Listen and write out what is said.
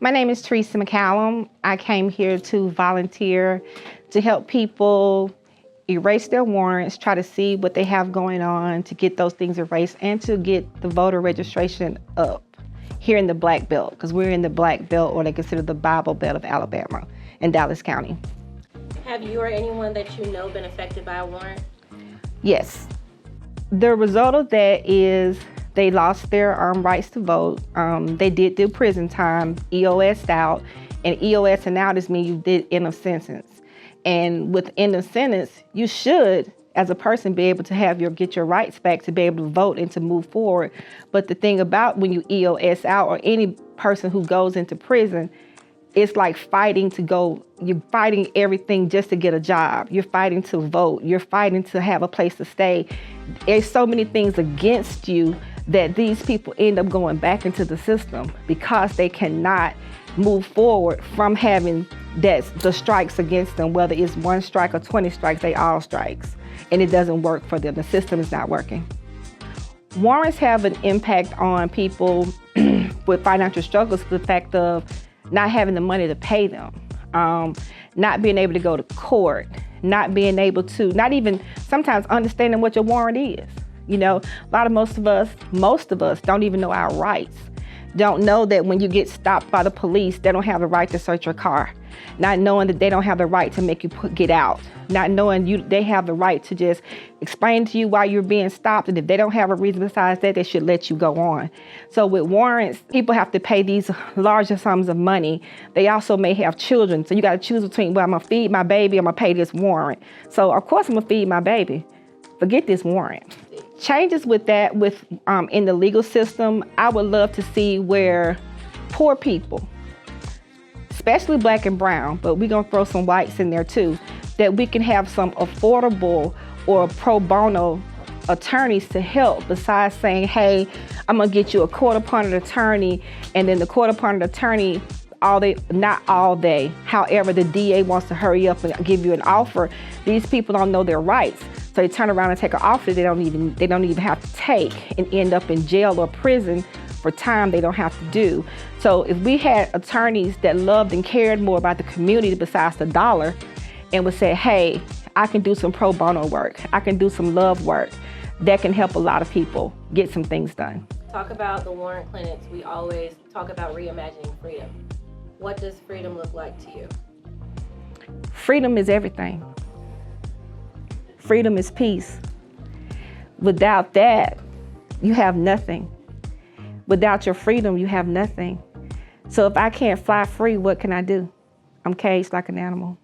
My name is Teresa McCallum. I came here to volunteer to help people erase their warrants, try to see what they have going on, to get those things erased, and to get the voter registration up here in the Black Belt, because we're in the Black Belt, or they consider the Bible Belt of Alabama in Dallas County. Have you or anyone that you know been affected by a warrant? Yes. The result of that is they lost their rights to vote. They did do prison time, EOS'd out, and EOS'ing out is mean you did end of sentence. And with end of sentence, you should, as a person, be able to get your rights back to be able to vote and to move forward. But the thing about when you EOS out, or any person who goes into prison, it's like you're fighting everything just to get a job. You're fighting to vote. You're fighting to have a place to stay. There's so many things against you that these people end up going back into the system because they cannot move forward from having the strikes against them, whether it's 1 strike or 20 strikes, they all strikes. And it doesn't work for them. The system is not working. Warrants have an impact on people with financial struggles, the fact of not having the money to pay them, not being able to go to court, not being able to, not even sometimes understanding what your warrant is. You know, most of us don't even know our rights. Don't know that when you get stopped by the police, they don't have the right to search your car. Not knowing that they don't have the right to make you get out. Not knowing they have the right to just explain to you why you're being stopped. And if they don't have a reason besides that, they should let you go on. So with warrants, people have to pay these larger sums of money. They also may have children. So you got to choose between, well, I'm going to feed my baby, I'm going to pay this warrant. So of course I'm going to feed my baby. Forget this warrant. Changes with that, in the legal system, I would love to see where poor people, especially Black and brown, but we're gonna throw some whites in there too, that we can have some affordable or pro bono attorneys to help, besides saying, hey, I'm gonna get you a court-appointed attorney, and then the court-appointed attorney, not all day, however the DA wants to hurry up and give you an offer. These people don't know their rights. So they turn around and take an offer they don't even have to take, and end up in jail or prison for time they don't have to do. So if we had attorneys that loved and cared more about the community besides the dollar, and would say, hey, I can do some pro bono work, I can do some love work, that can help a lot of people get some things done. Talk about the warrant clinics. We always talk about reimagining freedom. What does freedom look like to you? Freedom is everything. Freedom is peace. Without that, you have nothing. Without your freedom, you have nothing. So if I can't fly free, what can I do? I'm caged like an animal.